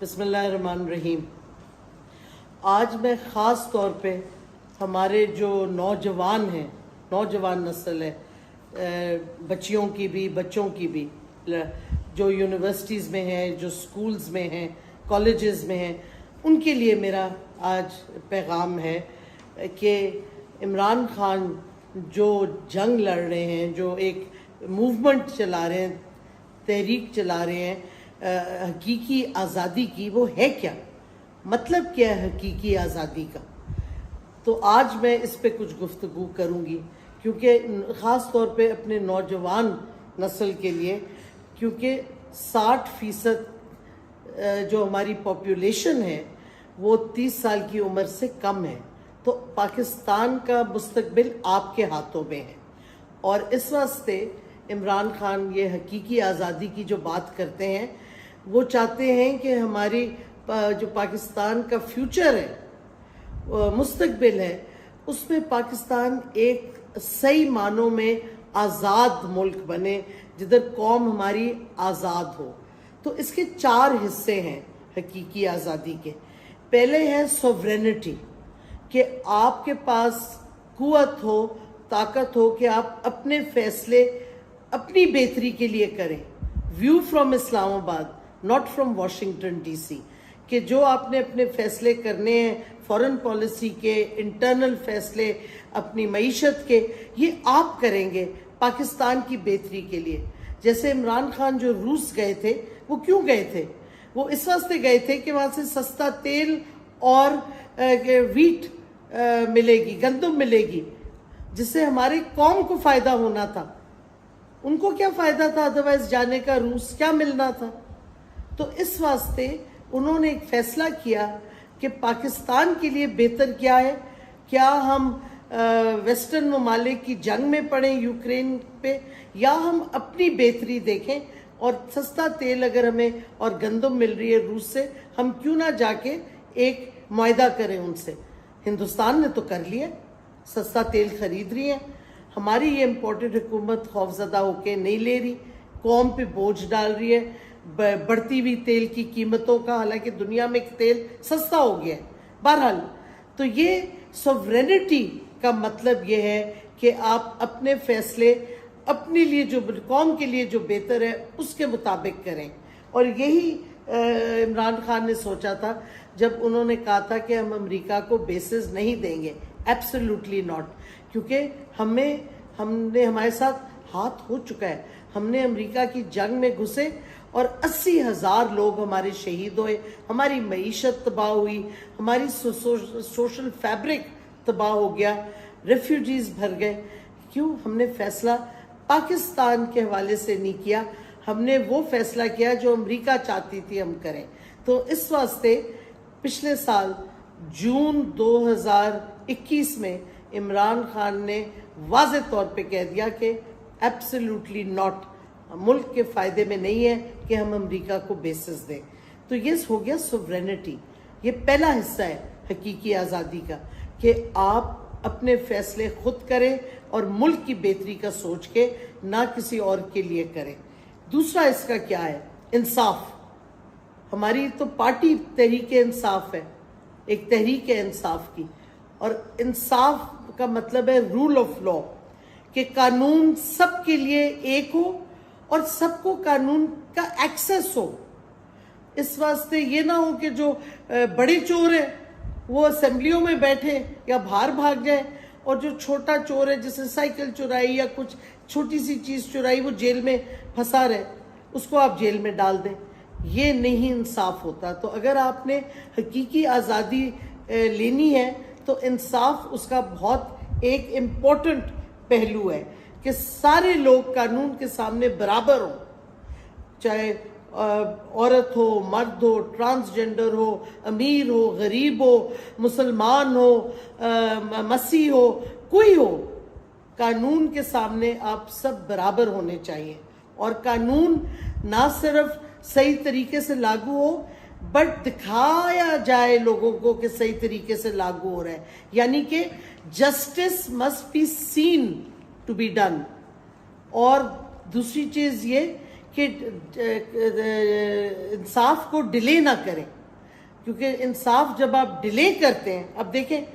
बिस्मिल्लाहिर्रहमानिर्रहीम। आज मैं ख़ास तौर पे हमारे जो नौजवान हैं, नौजवान नस्ल है, बच्चियों की भी बच्चों की भी, जो यूनिवर्सिटीज़ में हैं, जो स्कूल्स में हैं, कॉलेजेस में हैं, उनके लिए मेरा आज पैगाम है कि इमरान खान जो जंग लड़ रहे हैं, जो एक मूवमेंट चला रहे हैं, तहरीक चला रहे हैं हकीकी आज़ादी की, वो है क्या? मतलब क्या है हकीकी आज़ादी का? तो आज मैं इस पे कुछ गुफ्तगू करूँगी, क्योंकि ख़ास तौर पे अपने नौजवान नस्ल के लिए, क्योंकि 60% जो हमारी पॉपुलेशन है वो 30 साल की उम्र से कम है। तो पाकिस्तान का मुस्तकबिल आपके हाथों में है, और इस वास्ते इमरान खान ये हकीकी आज़ादी की जो बात करते हैं, वो चाहते हैं कि हमारी जो पाकिस्तान का फ्यूचर है, मुस्तकबिल है, उसमें पाकिस्तान एक सही मानों में आज़ाद मुल्क बने, जिधर कौम हमारी आज़ाद हो। तो इसके 4 हिस्से हैं हकीकी आज़ादी के। पहले है सोवरेनिटी, कि आपके पास कुव्वत हो, ताकत हो कि आप अपने फैसले अपनी बेहतरी के लिए करें। View from Islamabad, not from Washington DC, कि जो आपने अपने फैसले करने हैं, फॉरेन पॉलिसी के, इंटरनल फैसले, अपनी मईशत के, ये आप करेंगे पाकिस्तान की बेहतरी के लिए। जैसे इमरान खान जो रूस गए थे, वो क्यों गए थे? वो इस वास्ते गए थे कि वहाँ से सस्ता तेल और वीट मिलेगी, गंदम मिलेगी, जिससे हमारी कौम को फ़ायदा होना था। उनको क्या फ़ायदा था अदरवाइज जाने का? रूस क्या मिलना था? तो इस वास्ते उन्होंने एक फ़ैसला किया कि पाकिस्तान के लिए बेहतर क्या है, क्या हम वेस्टर्न ममालिक की जंग में पड़ें यूक्रेन पे, या हम अपनी बेहतरी देखें, और सस्ता तेल अगर हमें और गंदम मिल रही है रूस से, हम क्यों ना जाके एक मुआहदा करें उनसे। हिंदुस्तान ने तो कर लिया, सस्ता तेल खरीद रही है। हमारी ये इम्पोर्टेड हुकूमत खौफजदा होके नहीं ले रही, कौम पे बोझ डाल रही है बढ़ती हुई तेल की कीमतों का, हालांकि दुनिया में तेल सस्ता हो गया है। बहरहाल, तो ये सोवरेनिटी का मतलब ये है कि आप अपने फैसले अपने लिए, जो कौम के लिए जो बेहतर है, उसके मुताबिक करें। और यही इमरान खान ने सोचा था जब उन्होंने कहा था कि हम अमेरिका को बेसिस नहीं देंगे। एब्सोल्युटली नॉट, क्योंकि हमने हमारे साथ हाथ हो चुका है। हमने अमेरिका की जंग में घुसे और 80,000 लोग हमारे शहीद हुए, हमारी मईशत तबाह हुई, हमारी सोशल फैब्रिक तबाह हो गया, रेफ्यूजीज भर गए। क्यों? हमने फैसला पाकिस्तान के हवाले से नहीं किया, हमने वो फैसला किया जो अमेरिका चाहती थी हम करें। तो इस वास्ते पिछले साल जून 2021 में इमरान खान ने वाज़े तौर पे कह दिया कि एब्सोल्युटली नॉट, मुल्क के फ़ायदे में नहीं है कि हम अमेरिका को बेसिस दें। तो ये हो गया सोवरेनिटी। ये पहला हिस्सा है हकीकी आज़ादी का, कि आप अपने फैसले खुद करें और मुल्क की बेहतरी का सोच के, ना किसी और के लिए करें। दूसरा इसका क्या है? इंसाफ। हमारी तो पार्टी तहरीक इंसाफ है, एक तहरीक है इंसाफ की, और इंसाफ का मतलब है रूल ऑफ लॉ, कि कानून सबके लिए एक हो और सबको कानून का एक्सेस हो। इस वास्ते ये ना हो कि जो बड़े चोर हैं वो असेंबलियों में बैठे या बाहर भाग जाए, और जो छोटा चोर है, जिसने साइकिल चुराई या कुछ छोटी सी चीज़ चुराई, वो जेल में फंसा रहे, उसको आप जेल में डाल दें। ये नहीं इंसाफ होता। तो अगर आपने हकीकी आज़ादी लेनी है, तो इंसाफ उसका बहुत एक इम्पोर्टेंट पहलू है, कि सारे लोग कानून के सामने बराबर हो, चाहे औरत हो, मर्द हो, ट्रांसजेंडर हो, अमीर हो, गरीब हो, मुसलमान हो, मसीह हो, कोई हो, कानून के सामने आप सब बराबर होने चाहिए। और कानून ना सिर्फ सही तरीके से लागू हो, बट दिखाया जाए लोगों को कि सही तरीके से लागू हो रहा है, यानी कि justice must be seen to be done. और दूसरी चीज़ ये कि इंसाफ को डिले ना करें, क्योंकि इंसाफ जब आप डिले करते हैं, अब देखें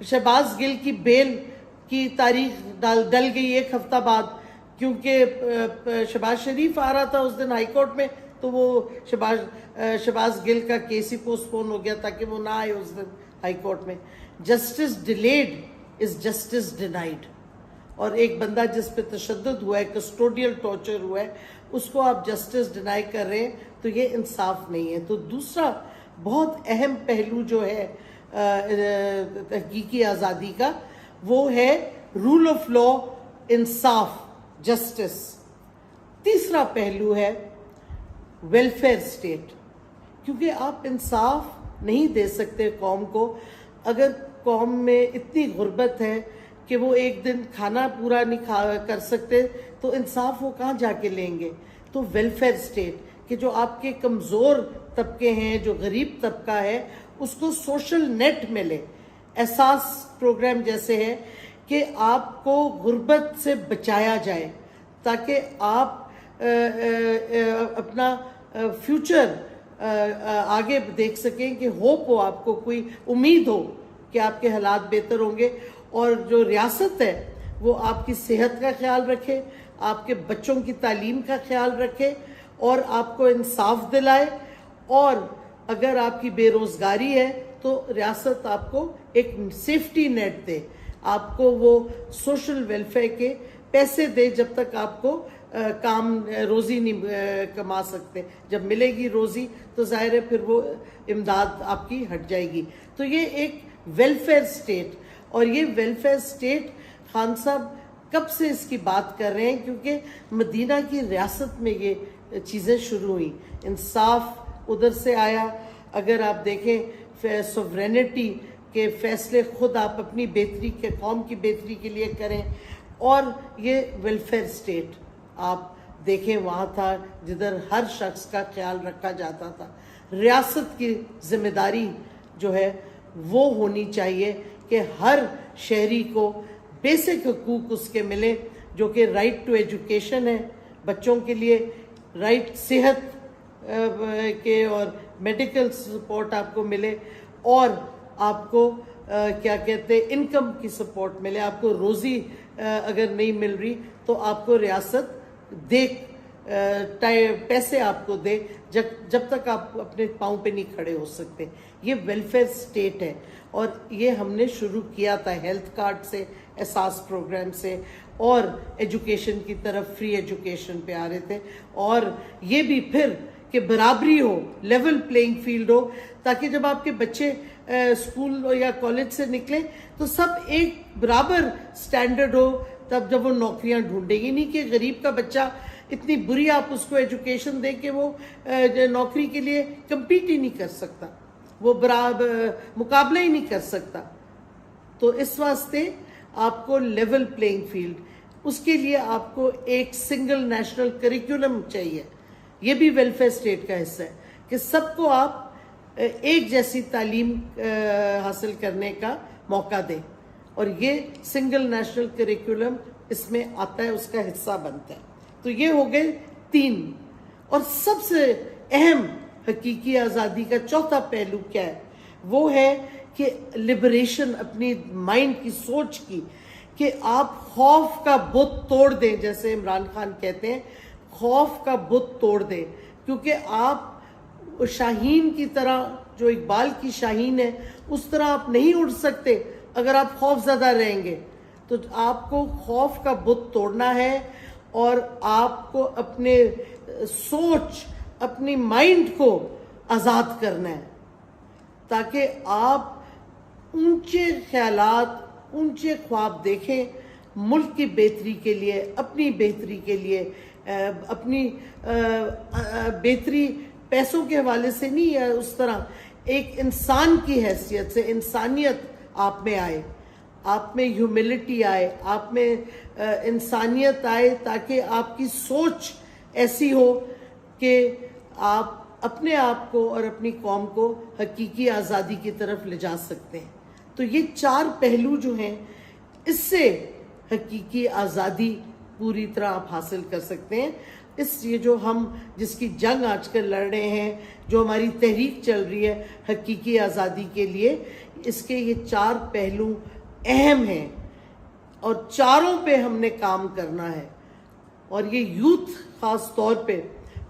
शहबाज गिल की बेल की तारीख डल गई एक हफ्ता बाद, क्योंकि शहबाज शरीफ आ रहा था उस दिन हाई कोर्ट में, तो वो शहबाज गिल का केस ही पोस्टपोन हो गया ताकि वो ना आए उस दिन हाई कोर्ट में। Justice delayed is justice denied. और एक बंदा जिस पे तशद्दुद हुआ है, कस्टोडियल टॉर्चर हुआ है, उसको आप जस्टिस डिनाई कर रहे हैं, तो ये इंसाफ नहीं है। तो दूसरा बहुत अहम पहलू जो है तहकीकी आज़ादी का, वो है rule of law, Insaf, justice. तीसरा पहलू है वेलफेयर स्टेट, क्योंकि आप इंसाफ नहीं दे सकते कौम को अगर कौम में इतनी गुर्बत है कि वो एक दिन खाना पूरा नहीं कर सकते, तो इंसाफ वो कहाँ जाके लेंगे। तो वेलफेयर स्टेट कि जो आपके कमज़ोर तबके हैं, जो गरीब तबका है, उसको सोशल नेट मिले। एहसास प्रोग्राम जैसे है कि आपको गुर्बत से बचाया जाए, ताकि आप अपना फ्यूचर आगे देख सकें, कि होप हो, आपको कोई उम्मीद हो कि आपके हालात बेहतर होंगे। और जो रियासत है वो आपकी सेहत का ख्याल रखे, आपके बच्चों की तालीम का ख्याल रखे और आपको इंसाफ दिलाए। और अगर आपकी बेरोज़गारी है तो रियासत आपको एक सेफ्टी नेट दे, आपको वो सोशल वेलफेयर के पैसे दे जब तक आपको काम रोज़ी नहीं कमा सकते। जब मिलेगी रोज़ी तो जाहिर है फिर वो इमदाद आपकी हट जाएगी। तो ये एक वेलफेयर स्टेट, और ये वेलफेयर स्टेट खान साहब कब से इसकी बात कर रहे हैं, क्योंकि मदीना की रियासत में ये चीज़ें शुरू हुई। इंसाफ उधर से आया। अगर आप देखें सोवरेनिटी के फैसले खुद आप अपनी बेहतरी के, कौम की बेहतरी के लिए करें। और ये वेलफेयर स्टेट आप देखें वहाँ था जिधर हर शख्स का ख्याल रखा जाता था। रियासत की जिम्मेदारी जो है वो होनी चाहिए कि हर शहरी को बेसिक हकूक़ उसके मिले, जो कि राइट टू एजुकेशन है बच्चों के लिए, राइट सेहत के और मेडिकल सपोर्ट आपको मिले, और आपको क्या कहते हैं इनकम की सपोर्ट मिले। आपको रोज़ी अगर नहीं मिल रही तो आपको रियासत दे पैसे आपको दे जब तक आप अपने पाँव पे नहीं खड़े हो सकते। ये वेलफेयर स्टेट है, और ये हमने शुरू किया था हेल्थ कार्ड से, एहसास प्रोग्राम से, और एजुकेशन की तरफ फ्री एजुकेशन पे आ रहे थे। और ये भी फिर कि बराबरी हो, लेवल प्लेइंग फील्ड हो, ताकि जब आपके बच्चे स्कूल या कॉलेज से निकलें तो सब एक बराबर स्टैंडर्ड हो। तब जब वो नौकरियां ढूंढेगी नहीं कि गरीब का बच्चा इतनी बुरी आप उसको एजुकेशन दे के वो नौकरी के लिए कम्पीट ही नहीं कर सकता, वो बराबर मुकाबला ही नहीं कर सकता। तो इस वास्ते आपको लेवल प्लेइंग फील्ड, उसके लिए आपको एक सिंगल नेशनल करिकुलम चाहिए। ये भी वेलफेयर स्टेट का हिस्सा है कि सबको आप एक जैसी तालीम हासिल करने का मौका दें, और ये सिंगल नेशनल करिकुलम इसमें आता है, उसका हिस्सा बनता है। तो ये हो गए 3। और सबसे अहम हकीकी आज़ादी का चौथा पहलू क्या है, वो है कि लिबरेशन अपनी माइंड की, सोच की, कि आप खौफ का बुत तोड़ दें, जैसे इमरान खान कहते हैं, खौफ का बुत तोड़ दें। क्योंकि आप शाहीन की तरह, जो इकबाल की शाहीन है, उस तरह आप नहीं उड़ सकते अगर आप खौफज़दा रहेंगे। तो आपको खौफ का बुत तोड़ना है, और आपको अपने सोच, अपनी माइंड को आज़ाद करना है, ताकि आप ऊंचे ख्यालात, ऊंचे ख्वाब देखें मुल्क की बेहतरी के लिए, अपनी बेहतरी के लिए, अपनी बेहतरी पैसों के हवाले से नहीं है, उस तरह एक इंसान की हैसियत से इंसानियत आप में आए, आप में ह्यूमिलिटी आए, आप में इंसानियत आए, ताकि आपकी सोच ऐसी हो कि आप अपने आप को और अपनी कौम को हकीकी आज़ादी की तरफ ले जा सकते हैं। तो ये 4 पहलू जो हैं, इससे हकीकी आज़ादी पूरी तरह आप हासिल कर सकते हैं। ये जो हम जिसकी जंग आजकल लड़ रहे हैं, जो हमारी तहरीक चल रही है हकीकी आज़ादी के लिए, इसके ये 4 पहलू अहम हैं और चारों पे हमने काम करना है। और ये यूथ खास तौर पे,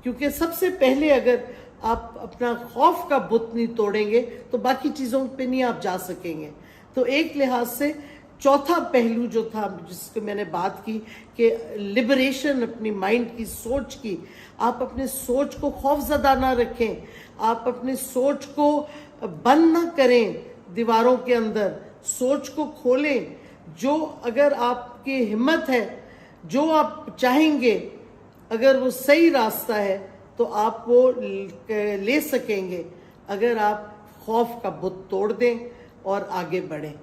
क्योंकि सबसे पहले अगर आप अपना खौफ का बुत नहीं तोड़ेंगे तो बाकी चीज़ों पे नहीं आप जा सकेंगे। तो एक लिहाज से चौथा पहलू जो था जिसको मैंने बात की कि लिबरेशन अपनी माइंड की, सोच की, आप अपने सोच को खौफजदा ना रखें, आप अपनी सोच को बंद ना करें दीवारों के अंदर, सोच को खोलें। जो अगर आपकी हिम्मत है, जो आप चाहेंगे, अगर वो सही रास्ता है तो आप वो ले सकेंगे, अगर आप खौफ का बुत तोड़ दें और आगे बढ़ें।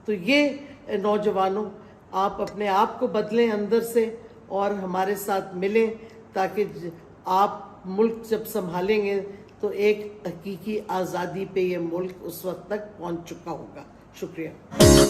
तो ये नौजवानों, आप अपने आप को बदलें अंदर से और हमारे साथ मिलें, ताकि आप मुल्क जब संभालेंगे तो एक हकीकी आज़ादी पे ये मुल्क उस वक्त तक पहुंच चुका होगा। शुक्रिया।